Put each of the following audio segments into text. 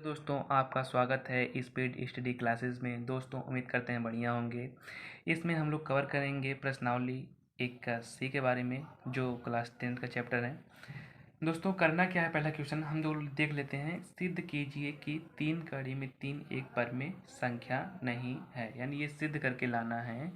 दोस्तों आपका स्वागत है स्पीड स्टडी क्लासेस में। दोस्तों उम्मीद करते हैं बढ़िया होंगे। इसमें हम लोग कवर करेंगे प्रश्नावली 81 के बारे में, जो क्लास 10 का चैप्टर है। दोस्तों करना क्या है, पहला क्वेश्चन हम लोग देख लेते हैं। सिद्ध कीजिए कि 3 कड़ी में 3 एक पर में संख्या नहीं है। यानी ये सिद्ध करके लाना है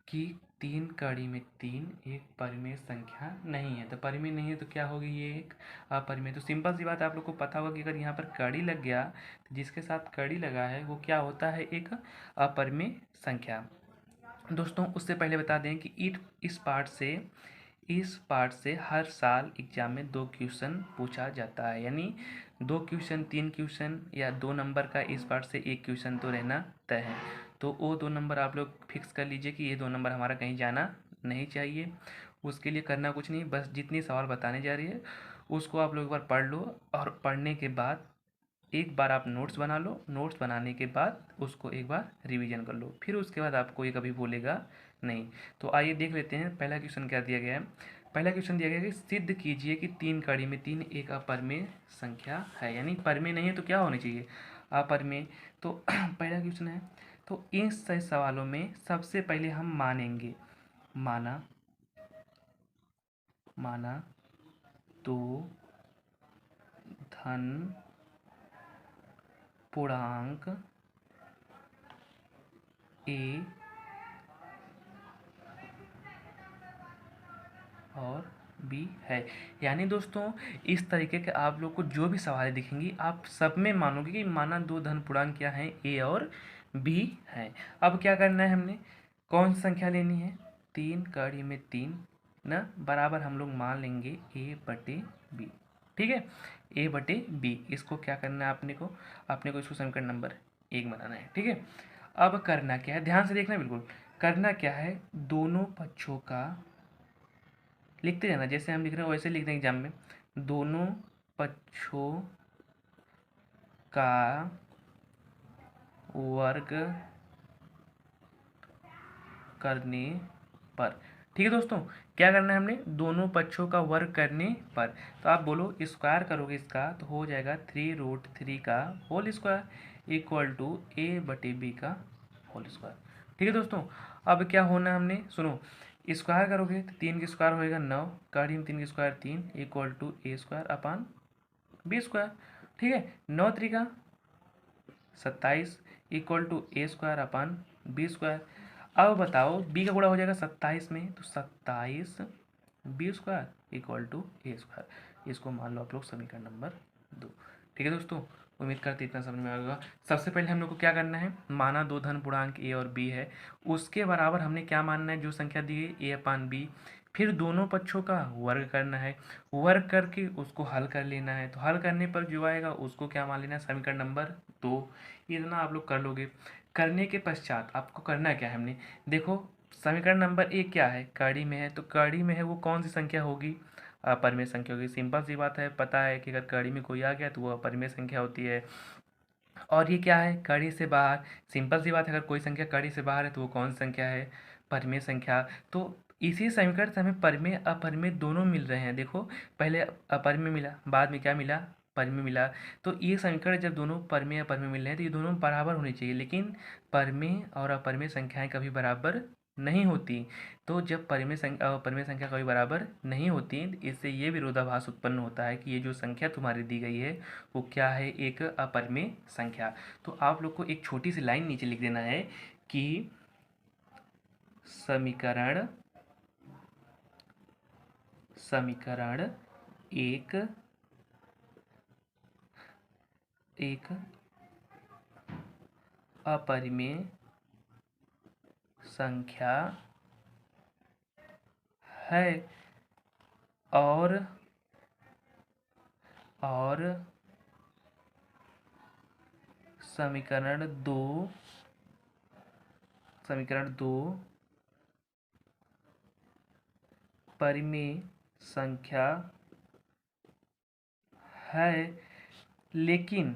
कि 3 कड़ी में 3 एक परिमेय संख्या नहीं है। तो परिमेय नहीं है तो क्या होगी, ये एक अपरिमेय। तो सिंपल सी बात आप लोग को पता होगा कि अगर यहाँ पर कड़ी लग गया तो जिसके साथ कड़ी लगा है वो क्या होता है, एक अपरिमेय संख्या। दोस्तों उससे पहले बता दें कि इस पार्ट से हर साल एग्जाम में 2 क्वेश्चन पूछा जाता है। यानी 2 क्वेश्चन 3 क्वेश्चन या 2 नंबर का इस पार्ट से 1 क्वेश्चन तो रहना तय है। तो वो 2 नंबर आप लोग फिक्स कर लीजिए कि ये 2 नंबर हमारा कहीं जाना नहीं चाहिए। उसके लिए करना कुछ नहीं, बस जितनी सवाल बताने जा रही है उसको आप लोग एक बार पढ़ लो, और पढ़ने के बाद एक बार आप नोट्स बना लो। नोट्स बनाने के बाद उसको एक बार रिवीजन कर लो, फिर उसके बाद आपको ये कभी बोलेगा नहीं। तो आइए देख लेते हैं पहला क्वेश्चन क्या दिया गया है। पहला क्वेश्चन दिया गया है कि सिद्ध कीजिए कि 3 कड़ी में 3 एक अपरिमेय संख्या है। यानी परिमेय नहीं है तो क्या होनी चाहिए, अपरिमेय। तो पहला क्वेश्चन है, तो इन सवालों में सबसे पहले हम मानेंगे माना तो धन पूर्णांक ए और बी है। यानी दोस्तों इस तरीके के आप लोग को जो भी सवाल दिखेंगी आप सब में मानोगे कि माना 2 धन पूर्णांक क्या है, ए और बी है। अब क्या करना है, हमने कौन सी संख्या लेनी है, 3 कड़ी में 3 ना बराबर हम लोग मान लेंगे ए बटे बी। ठीक है, ए बटे बी। इसको क्या करना है अपने को इसको समीकरण नंबर 1 बनाना है। ठीक है, अब करना क्या है, ध्यान से देखना बिल्कुल। करना क्या है, दोनों पक्षों का लिखते जाना, जैसे हम लिख रहे हैं वैसे लिख दें एग्जाम में। दोनों पक्षों का वर्ग करने पर। ठीक है दोस्तों, क्या करना है हमने, दोनों पक्षों का वर्ग करने पर। तो आप बोलो स्क्वायर करोगे इसका तो हो जाएगा 3√3 का होल स्क्वायर इक्वल टू ए बटे बी का होल स्क्वायर। ठीक है दोस्तों, अब क्या होना है, हमने सुनो, स्क्वायर करोगे तो 3 का स्क्वायर होएगा 9, कड़ी में 3 का square 3 equal to a square upon b square. ठीक है, 9 त्रिका 27 equal to a square upon b square. अब बताओ बी का गुणा हो जाएगा 27 में, तो 27 b square equal to a square. इसको मान लो आप लोग समीकरण नंबर 2। ठीक है दोस्तों, उम्मीद करते इतना समझ में आ गया। सबसे पहले हम लोग को क्या करना है, माना 2 धन पूर्णांक ए और बी है, उसके बराबर हमने क्या मानना है, जो संख्या दी है ए अपान बी। फिर दोनों पक्षों का वर्ग करना है, वर्ग करके उसको हल कर लेना है। तो हल करने पर जो आएगा उसको क्या मान लेना है, समीकरण नंबर 2। इतना आप लोग कर लोगे। करने के पश्चात आपको करना क्या है, हमने देखो समीकरण नंबर 1 क्या है, कड़ी में है, तो कड़ी में है वो कौन सी संख्या होगी, अपरिमेय संख्या होगी। सिंपल सी बात है, पता है कि अगर कड़ी में कोई आ गया तो वो अपरिमेय संख्या होती है। और ये क्या है, कड़ी से बाहर, सिंपल सी बात है, अगर कोई संख्या कड़ी से बाहर है तो वो कौन सी संख्या है, परिमेय संख्या। तो इसी समीकरण से हमें परिमेय अपरिमेय दोनों मिल रहे हैं। देखो पहले अपरिमेय मिला, बाद में क्या मिला, परिमेय मिला। तो ये समीकरण जब दोनों परिमेय अपरिमेय मिल रहे हैं तो ये दोनों बराबर होने चाहिए, लेकिन परिमेय और अपरिमेय संख्याएं कभी बराबर नहीं होती। तो जब परिमेय संख्या कभी बराबर नहीं होती, इससे ये विरोधाभास उत्पन्न होता है कि ये जो संख्या तुम्हारी दी गई है वो क्या है, एक अपरिमेय संख्या। तो आप लोग को एक छोटी सी लाइन नीचे लिख देना है कि समीकरण एक अपरिमेय संख्या है, और समीकरण दो परिमेय संख्या है, लेकिन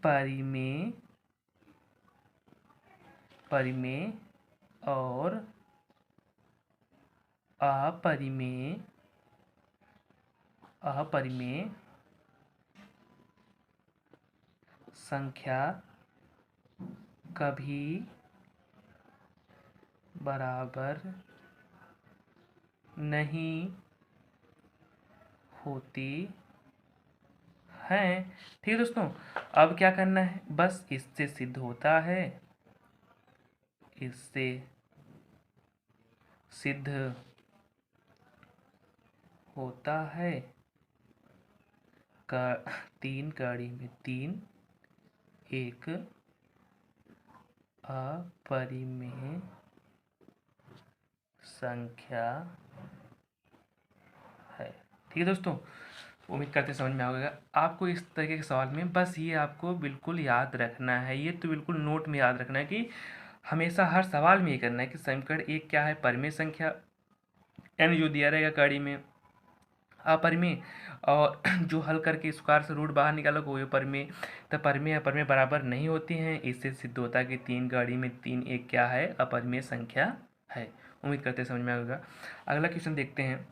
परिमेय और अपरिमेय संख्या कभी बराबर नहीं होती है। ठीक है दोस्तों, अब क्या करना है, बस इससे सिद्ध होता है, इससे सिद्ध होता है का 3 कड़ी में 3 एक अपरिमेय संख्या है। ठीक है दोस्तों, उम्मीद करते हैं समझ में आ गया आपको। इस तरीके के सवाल में बस ये आपको बिल्कुल याद रखना है, ये तो बिल्कुल नोट में याद रखना है कि हमेशा हर सवाल में ये करना है कि समीकरण एक क्या है, परिमेय संख्या, यानी जो दिया रहेगा कड़ी में अपरिमेय, और जो हल करके स्क्वायर से रूट बाहर निकालोगे वो परिमेय। तो परिमेय अपरिमेय बराबर नहीं होती हैं, इससे सिद्ध होता है कि 3 कड़ी में 3 एक क्या है, अपरिमेय संख्या है। उम्मीद करते हैं समझ में आएगा। अगला क्वेश्चन देखते हैं,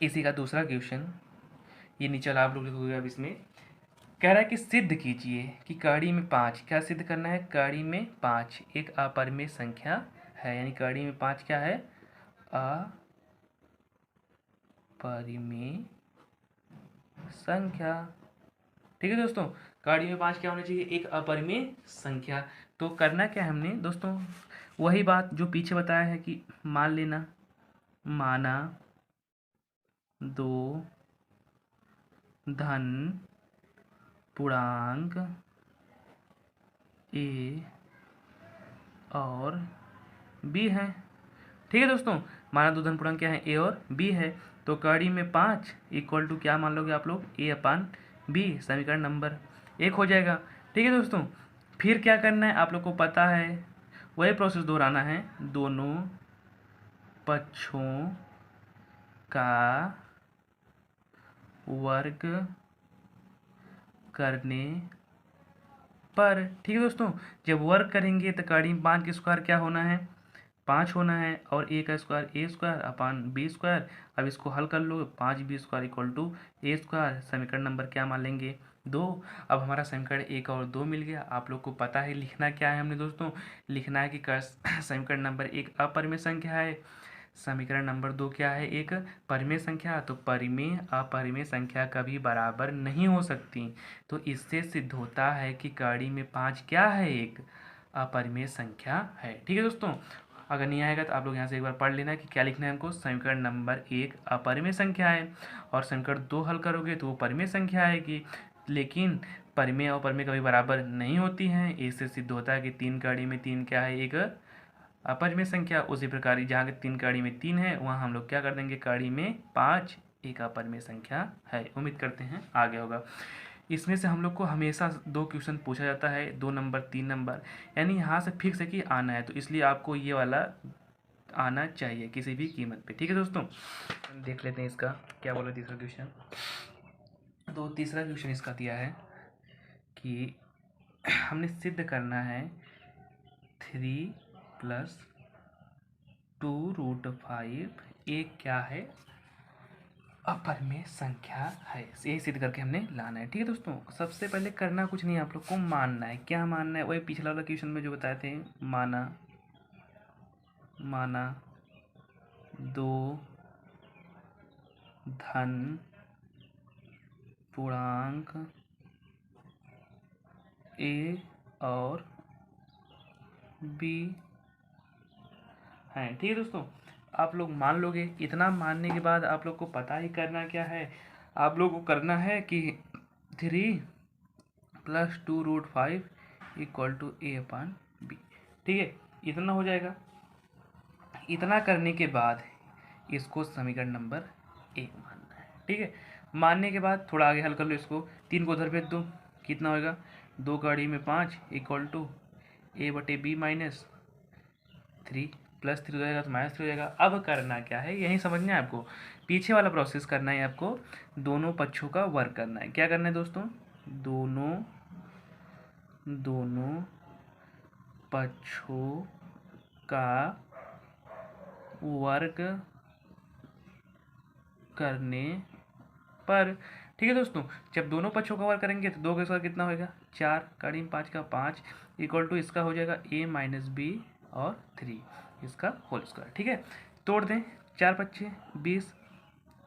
इसी का दूसरा क्वेश्चन, ये नीचे आप लोग लिखोगे। अब इसमें कह रहा है कि सिद्ध कीजिए कि कड़ी में 5, क्या सिद्ध करना है, कड़ी में 5 एक अपरिमेय संख्या है, यानी कड़ी में 5 क्या है, अपरिमेय संख्या। ठीक है दोस्तों, कड़ी में 5 क्या होना चाहिए, एक अपरिमेय संख्या। तो करना क्या है हमने दोस्तों, वही बात जो पीछे बताया है कि मान लेना, माना 2 धन पूर्णांक ए और बी है। ठीक है दोस्तों, माना 2 धन पूर्णांक क्या है, ए और बी है। तो कड़ी में 5 इक्वल टू क्या मान लोगे आप लोग, ए अपान बी, समीकरण नंबर 1 हो जाएगा। ठीक है दोस्तों, फिर क्या करना है आप लोग को पता है, वही प्रोसेस दोहराना है, दोनों पक्षों का वर्ग करने पर। ठीक है दोस्तों, जब वर्ग करेंगे तो कड़ी में 5 के स्क्वायर क्या होना है, 5 होना है, और ए का square a square upon b square. अब इसको हल कर लो, 5b square equal to a square, समीकरण नंबर क्या मान लेंगे, 2। अब हमारा समीकरण 1 और 2 मिल गया। आप लोग को पता है लिखना क्या है हमने दोस्तों, लिखना है कि समीकरण नंबर 1 अपरिमेय संख्या है, समीकरण नंबर 2 क्या है, एक परिमेय संख्या। तो परिमेय अपरिमेय संख्या कभी बराबर नहीं हो सकती, तो इससे सिद्ध होता है कि कड़ी में 5 क्या है, एक अपरिमेय संख्या है। ठीक है दोस्तों, अगर नहीं आएगा तो आप लोग यहाँ से एक बार पढ़ लेना कि क्या लिखना है हमको, समीकरण नंबर 1 अपरिमेय संख्या है, और समीकरण 2 हल करोगे तो वो परिमेय संख्या आएगी। लेकिन परिमेय और अपरिमेय कभी बराबर नहीं होती हैं, इससे सिद्ध होता है कि 3 कड़ी में 3 क्या है, एक अपरिमेय संख्या। उसी प्रकार जहाँ के 3 कड़ी में 3 है, वहाँ हम लोग क्या कर देंगे, कड़ी में 5 एक अपरिमेय संख्या है। उम्मीद करते हैं आ गया होगा। इसमें से हम लोग को हमेशा 2 क्वेश्चन पूछा जाता है, 2 नंबर 3 नंबर, यानी यहाँ से फिक्स है कि आना है, तो इसलिए आपको ये वाला आना चाहिए किसी भी कीमत पे। ठीक है दोस्तों, देख लेते हैं इसका क्या बोला तीसरा क्वेश्चन। तो तीसरा क्वेश्चन इसका दिया है कि हमने सिद्ध करना है 3 + 2√5 एक क्या है, अपरिमेय संख्या है। यही सिद्ध करके हमने लाना है। ठीक है दोस्तों, सबसे पहले करना कुछ नहीं, आप लोग को मानना है। क्या मानना है, वही पिछला वाला क्वेश्चन में जो बताए थे, माना 2 धन पूर्णांक ए और बी हैं। ठीक है दोस्तों, आप लोग मान लोगे। इतना मानने के बाद आप लोग को पता ही करना क्या है, आप लोग को करना है कि 3 + 2√5 equal to a upon b. ठीक है, इतना हो जाएगा। इतना करने के बाद इसको समीकरण नंबर 1 मानना है। ठीक है, मानने के बाद थोड़ा आगे हल कर लो इसको, 3 को उधर भेज दो, कितना होएगा, 2 कड़ी में 5 इक्वल टू a/b माइनस 3, +3 हो जाएगा तो -3 हो जाएगा। अब करना क्या है, यही समझना है आपको, पीछे वाला प्रोसेस करना है आपको, दोनों पक्षों का वर्ग करना है। क्या करना है दोस्तों, दोनों पक्षों का वर्ग करने पर। ठीक है दोस्तों, जब दोनों पक्षों का वर्ग करेंगे तो 2 का स्क्वायर कितना होगा 4, कड़ी में 5 का 5 इक्वल टू इसका हो जाएगा a माइनस बी और 3 इसका होल स्क्वायर। ठीक है, तोड़ दें, 4 पच्चे 20,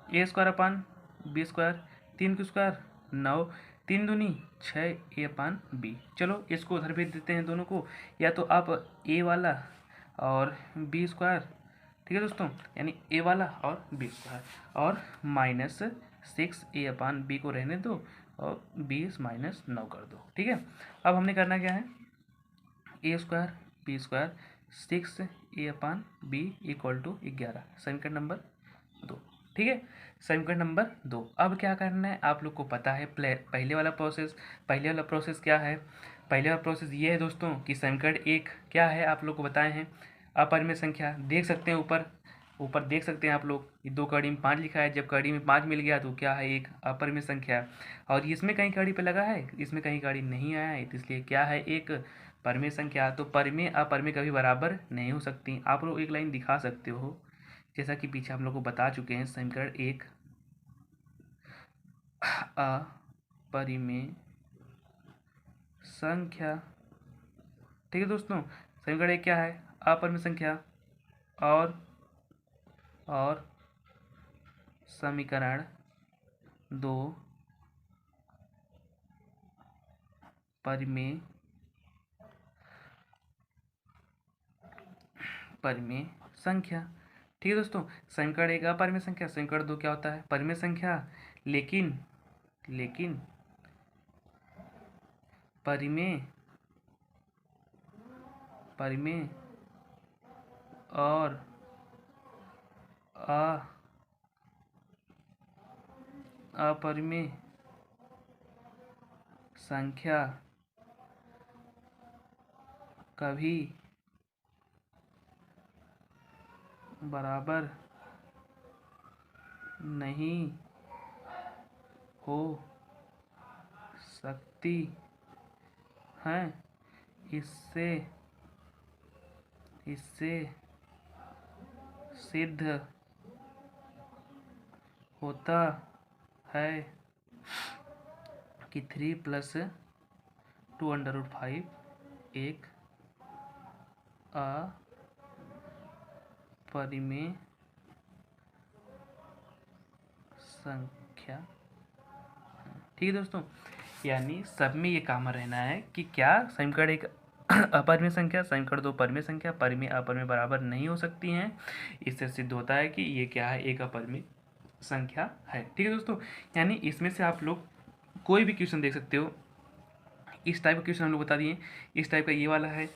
ए स्क्वायर अपान बी स्क्वायर, 3 की स्क्वायर 9, 3 दूनी 6 ए अपान बी। चलो इसको उधर भेज देते हैं दोनों को, या तो आप ए वाला और बी स्क्वायर, ठीक है दोस्तों, यानी ए वाला और बी स्क्वायर, और माइनस 6 ए अपान बी को रहने दो और 20 माइनस 9 कर दो। ठीक है, अब हमने करना क्या है, A square B square 6 A upon B equal to 11, समीकरण नंबर 2। ठीक है, समीकरण नंबर 2। अब क्या करना है, आप लोग को पता है पहले वाला प्रोसेस क्या है। पहले वाला प्रोसेस ये है दोस्तों कि समीकरण 1 क्या है आप लोग को बताए हैं, अपरिमेय संख्या देख सकते हैं, ऊपर देख सकते हैं आप लोग, ये 2 कड़ी में 5 लिखा है, जब कड़ी में 5 मिल गया तो क्या है, एक अपरिमेय संख्या है। और इसमें कहीं कड़ी पे लगा है, इसमें कहीं कड़ी नहीं आया है, तो इसलिए क्या है, एक परिमेय संख्या। तो परिमेय अपरिमेय कभी बराबर नहीं हो सकती। आप लोग एक लाइन दिखा सकते हो, जैसा कि पीछे हम लोग को बता चुके हैं, समीकरण 1 अपरिमेय संख्या। ठीक है दोस्तों, समीकरण 1 क्या है, अपरिमेय संख्या, और समीकरण 2 परिमेय संख्या। ठीक है दोस्तों, समीकरण 1 अपरिमेय संख्या, समीकरण 2 क्या होता है, परिमेय संख्या। लेकिन परिमेय और अपरिमेय संख्या कभी बराबर नहीं हो सकती है। इससे सिद्ध होता है कि 3 + 2√5 एक अपरिमेय संख्या। ठीक है दोस्तों, यानी सब में ये कॉमन रहना है कि क्या समीकरण 1 अपरिमेय संख्या, समीकरण 2 परिमेय संख्या, परिमेय अपरिमेय बराबर नहीं हो सकती हैं। इससे सिद्ध होता है कि ये क्या है, एक अपरिमेय संख्या है। ठीक है दोस्तों, यानी इसमें से आप लोग कोई भी क्वेश्चन देख सकते हो। इस टाइप का क्वेश्चन हम लोग बता दिए, इस टाइप का ये वाला है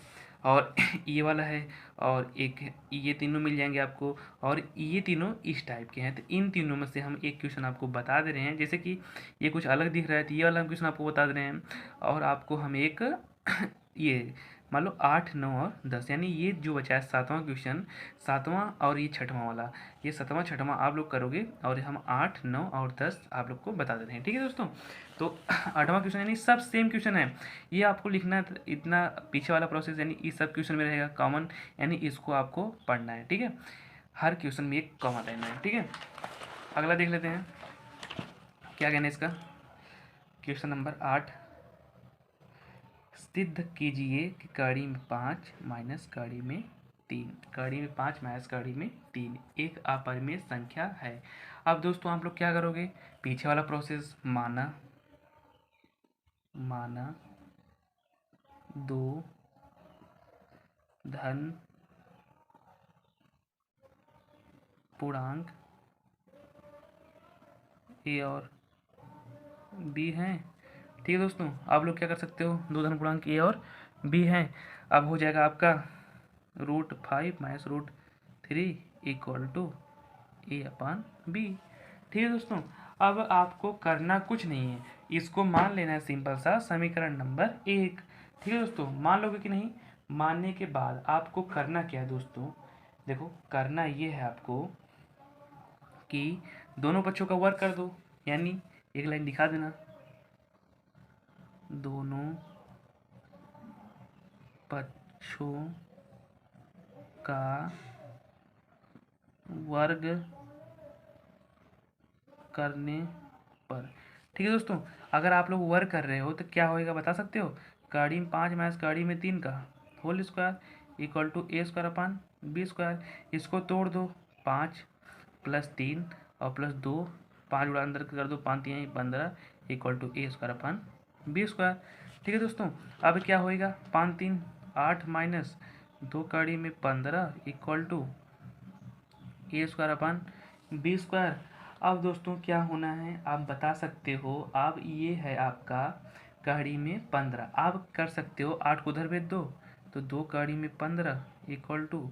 और ये वाला है, और एक ये तीनों मिल जाएंगे आपको, और ये तीनों इस टाइप के हैं। तो इन तीनों में से हम एक क्वेश्चन आपको बता दे रहे हैं, जैसे कि ये कुछ अलग दिख रहा है तो ये वाला क्वेश्चन आपको बता दे रहे हैं, और आपको हम एक ये मान लो 8, 9 और 10, यानी ये जो बचा है 7वां क्वेश्चन, 7वां और ये 6वां वाला, ये 7वां 6वां आप लोग करोगे, और हम 8, 9 और 10 आप लोग को बता दे रहे हैं। ठीक है दोस्तों, तो 8वां क्वेश्चन यानी सब सेम क्वेश्चन है, ये आपको लिखना है, इतना पीछे वाला प्रोसेस यानी इस सब क्वेश्चन में रहेगा कॉमन, यानी इसको आपको पढ़ना है। ठीक है, हर क्वेश्चन में एक कॉमन रहना है। ठीक है, अगला देख लेते हैं, क्या कहना है इसका, क्वेश्चन नंबर 8, सिद्ध कीजिए कि कड़ी में 5 माइनस कड़ी में 3, कड़ी में 5 माइनस कड़ी में 3 एक अपरिमेय संख्या है। अब दोस्तों आप लोग क्या करोगे, पीछे वाला प्रोसेस माना 2 धन पूर्णांक ए और बी हैं। ठीक है दोस्तों, आप लोग क्या कर सकते हो, 2 धन पूर्णांक ए और बी हैं। अब हो जाएगा आपका √5 minus √3 equal to a upon b. ठीक है दोस्तों, अब आपको करना कुछ नहीं है, इसको मान लेना है, सिंपल सा समीकरण नंबर 1। ठीक है दोस्तों, मान लोगे कि नहीं, मानने के बाद आपको करना क्या है दोस्तों, देखो करना ये है आपको कि दोनों पक्षों का वर्ग कर दो, यानी एक लाइन दिखा देना, दोनों पक्षों का वर्ग करने पर। ठीक है दोस्तों, अगर आप लोग वर्क कर रहे हो तो क्या होएगा बता सकते हो? गाड़ी में 5 माइनस गाड़ी में 3 का whole square equal to a square upon b square. इसको तोड़ दो, 5 प्लस 3 और प्लस 2, 5 गुणा अंदर कर दो, 5 3 15 equal to a square upon b square. ठीक है दोस्तों, अब क्या होएगा? 5 3 8 माइनस 2 गाड़ी में 15 equal to a square upon b square. अब दोस्तों क्या होना है आप बता सकते हो? अब ये है आपका कड़ी में 15, आप कर सकते हो 8 को उधर भेज दो तो 2 कड़ी में 15 equal to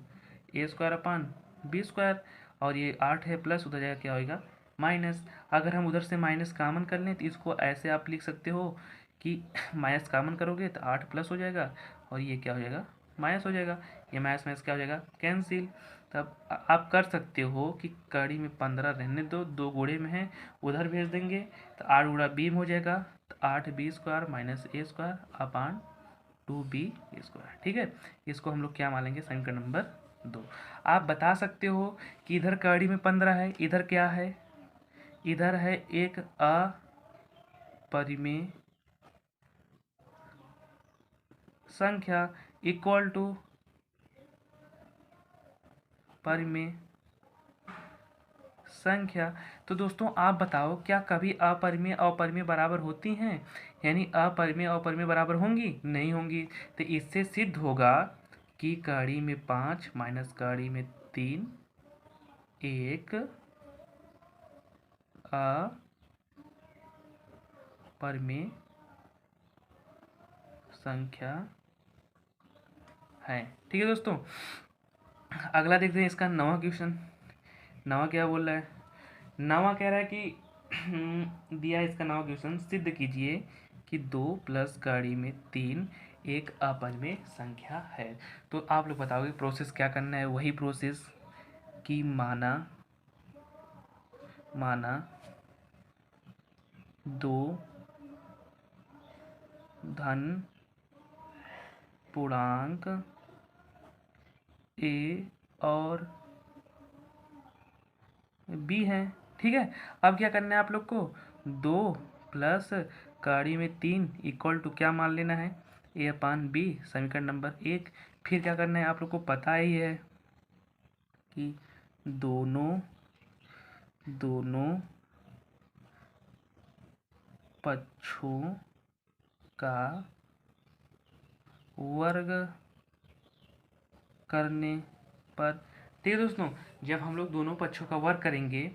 a square upon b square. और ये 8 है प्लस, उधर जाएगा क्या होएगा? माइनस। अगर हम उधर से माइनस कामन कर लें तो इसको ऐसे आप लिख सकते हो कि माइनस कामन करोगे तो 8 प्लस हो जाएगा और ये क्या हो जाएगा? माइनस हो जाएगा। ये माइनस माइनस क्या हो जाएगा? कैंसिल। तब आप कर सकते हो कि कड़ी में 15 रहने दो, 2 गोड़े में है उधर भेज देंगे तो 8 गुणा बी में हो जाएगा, तो 8 बी स्क्वायर माइनस ए स्क्वायर अपान 2 बी स्क्वायर। ठीक है, इसको हम लोग क्या मान लेंगे? समीकरण नंबर 2। आप बता सकते हो कि इधर कड़ी में 15 है, इधर क्या है? इधर है एक अपरिमेय संख्या इक्वल टू परिमेय संख्या। तो दोस्तों आप बताओ क्या कभी अपरिमेय अपरिमेय बराबर होती हैं? यानी अपरिमेय अपरिमेय बराबर होंगी? नहीं होंगी। तो इससे सिद्ध होगा कि कड़ी में 5 माइनस कड़ी में 3 एक अपरिमेय संख्या है। ठीक है दोस्तों, अगला देखते हैं इसका 9वां क्वेश्चन। 9वां क्या बोल रहा है? 9वां कह रहा है कि दिया इसका 9वां क्वेश्चन, सिद्ध कीजिए कि 2 प्लस गाड़ी में 3 एक अपरिमेय संख्या है। तो आप लोग बताओगे प्रोसेस क्या करना है? वही प्रोसेस कि माना 2 धन पूर्णांक ए और बी है। ठीक है, अब क्या करना है आप लोग को? 2 प्लस गाड़ी में 3 इक्वल टू क्या मान लेना है? ए अपान बी, समीकरण नंबर 1। फिर क्या करना है आप लोग को पता ही है कि दोनों पक्षों का वर्ग करने पर। ठीक है दोस्तों, जब हम लोग दोनों पक्षों का वर्ग करेंगे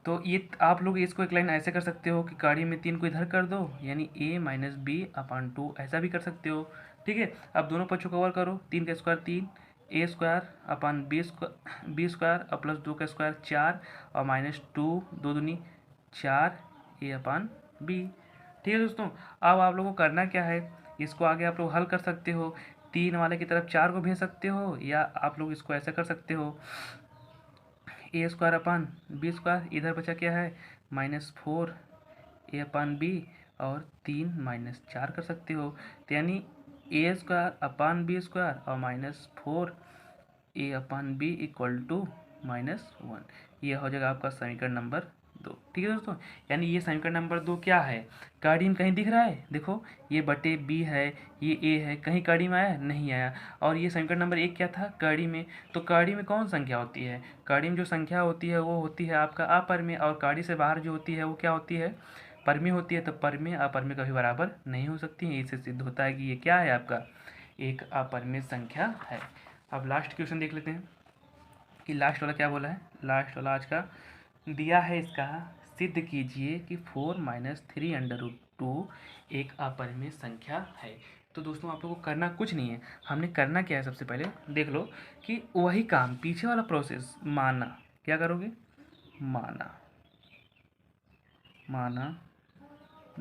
तो ये आप लोग इसको एक लाइन ऐसे कर सकते हो कि गाड़ी में 3 को इधर कर दो, यानी a माइनस बी अपान 2, ऐसा भी कर सकते हो। ठीक है, अब दोनों पक्षों का वर्ग करो, 3 का स्क्वायर 3, ए स्क्वायर अपान बी स्क्वायर और प्लस 2 का स्क्वायर 4 और माइनस 2, 2 दूनी 4 ए अपान बी। ठीक है दोस्तों, अब आप लोगों को करना क्या है? इसको आगे आप लोग हल कर सकते हो, 3 वाले की तरफ 4 को भेज सकते हो, या आप लोग इसको ऐसा कर सकते हो ए स्क्वायर अपान बी स्क्वायर, इधर बचा क्या है? -4 ए अपान बी और 3 माइनस 4 कर सकते हो, तो यानी ए स्क्वायर अपान बी स्क्वायर और -4 ए अपान बी इक्वल टू -1। ये हो जाएगा आपका समीकरण नंबर 2। ठीक है दोस्तों, यानी ये समीकरण नंबर 2 क्या है? कार्डिन कहीं दिख रहा है? देखो ये बटे बी है, ये ए है, कहीं कार्डी में आया? नहीं आया। और ये समीकरण नंबर 1 क्या था? कार्डी में। तो कार्डी में कौन संख्या होती है? कार्डी में जो संख्या होती है वो होती है आपका अपरिमेय, और कार्डी से बाहर जो होती है वो क्या होती है? परिमेय होती है। तो परिमेय अपरिमेय कभी बराबर नहीं हो सकती है। इससे सिद्ध होता है कि ये क्या है? आपका एक अपरिमेय संख्या है। अब लास्ट क्वेश्चन देख लेते हैं कि लास्ट वाला क्या बोला है। लास्ट वाला आज का दिया है इसका, सिद्ध कीजिए कि 4 माइनस 3 अंडर रूट 2 एक अपरिमेय संख्या है। तो दोस्तों आप लोगों को करना कुछ नहीं है, हमने करना क्या है सबसे पहले देख लो कि वही काम पीछे वाला प्रोसेस, माना क्या करोगे? माना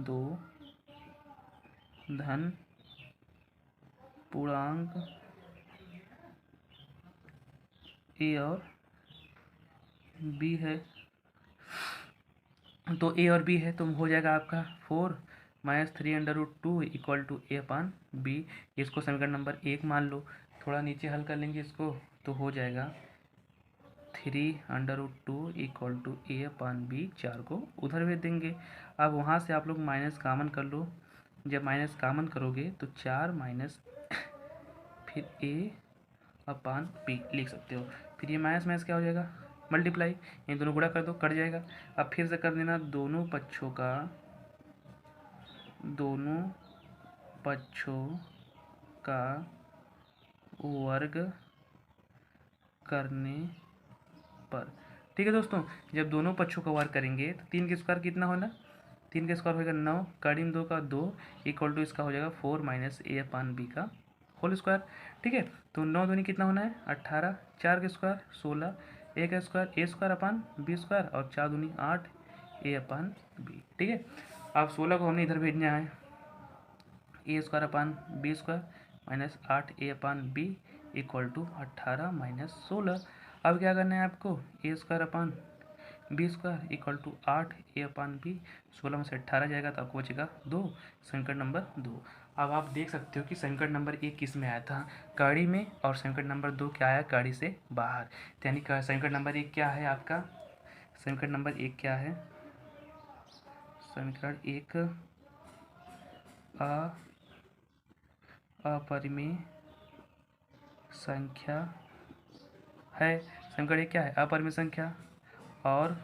2 धन पूर्णांक ए और बी है। तो ए और बी है तो हो जाएगा आपका 4 minus 3 under root 2 equal to a upon b. इसको समीकरण नंबर 1 मान लो। थोड़ा नीचे हल कर लेंगे इसको तो हो जाएगा 3 under root 2 equal to a upon b, 4 को उधर भेज देंगे। अब वहाँ से आप लोग माइनस कॉमन कर लो। जब माइनस कॉमन करोगे तो 4 माइनस फिर a अपान b लिख सकते हो। फिर ये माइनस माइनस क्या हो जाएगा, मल्टीप्लाई, इन दोनों गुणा कर दो, कट जाएगा। अब फिर से कर देना दोनों पक्षों का वर्ग करने पर। ठीक है दोस्तों, जब दोनों पक्षों का वर्ग करेंगे तो 3 का स्क्वायर कितना होना, 3 का स्क्वायर होगा 9, करीम 2 का 2 इक्वल टू इसका हो जाएगा 4 माइनस a अपान बी का होल स्क्वायर। ठीक है, तो 9 दूनी कितना होना है 18, 4 का स्क्वायर 16, a का square a square upon b square और 4 दूनी 8 a अपान b। ठीक है, अब 16 को हमने इधर भेजना है, a square upon b square minus 8 a upon b equal to 18 minus 16। अब क्या करना है आपको, a square upon b square equal to 8 a upon b, 16 में से 18 जाएगा तो आपको बचेगा 2, समीकरण नंबर 2। अब आप देख सकते हो कि समीकरण नंबर 1 किस में आया था, कड़ी में, और समीकरण नंबर 2 क्या आया, कड़ी से बाहर। यानी समीकरण नंबर 1 क्या है आपका, समीकरण नंबर 1 क्या है, समीकरण 1 अपरिमेय संख्या है। समीकरण 1 क्या है, अपरिमेय संख्या, और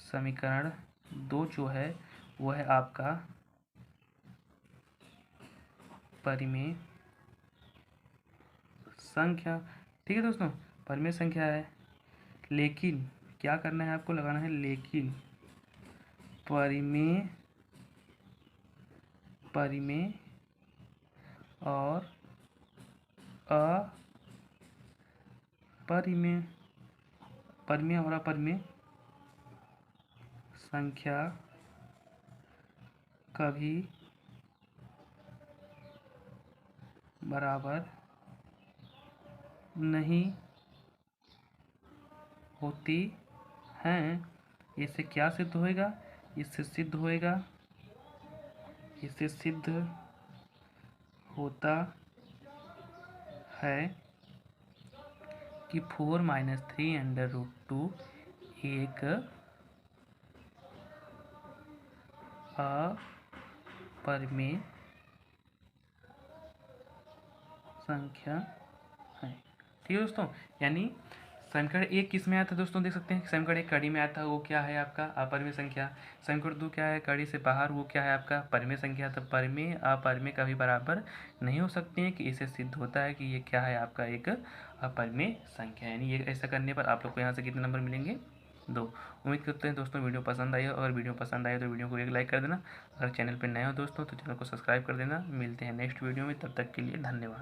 समीकरण 2 जो है वो है आपका परिमेय संख्या। ठीक है दोस्तों, परिमेय संख्या है, लेकिन क्या करना है आपको, लगाना है लेकिन परिमेय और अपरिमेय संख्या कभी बराबर नहीं होती हैं। इससे क्या सिद्ध होएगा, इससे सिद्ध होता है कि 4 माइनस 3 अंडर रूट 2 एक अपरिमेय संख्या है। ठीक है दोस्तों, यानी समीकरण 1 किस में आया था दोस्तों, देख सकते हैं समीकरण 1 कड़ी में आया था, वो क्या है आपका अपरिमेय संख्या। समीकरण 2 क्या है, कड़ी से बाहर, वो क्या है आपका परिमेय संख्या। तो परिमेय अपरिमेय कभी बराबर नहीं हो सकते हैं, कि इसे सिद्ध होता है कि ये क्या है आपका एक अपरिमेय संख्या। यानी ये ऐसा करने पर आप लोग को यहाँ से कितने नंबर मिलेंगे, 2। उम्मीद करते हैं दोस्तों वीडियो पसंद आई हो, अगर वीडियो पसंद आए तो वीडियो को एक लाइक कर देना, अगर चैनल पर नए हो दोस्तों तो चैनल को सब्सक्राइब कर देना। मिलते हैं नेक्स्ट वीडियो में, तब तक के लिए धन्यवाद।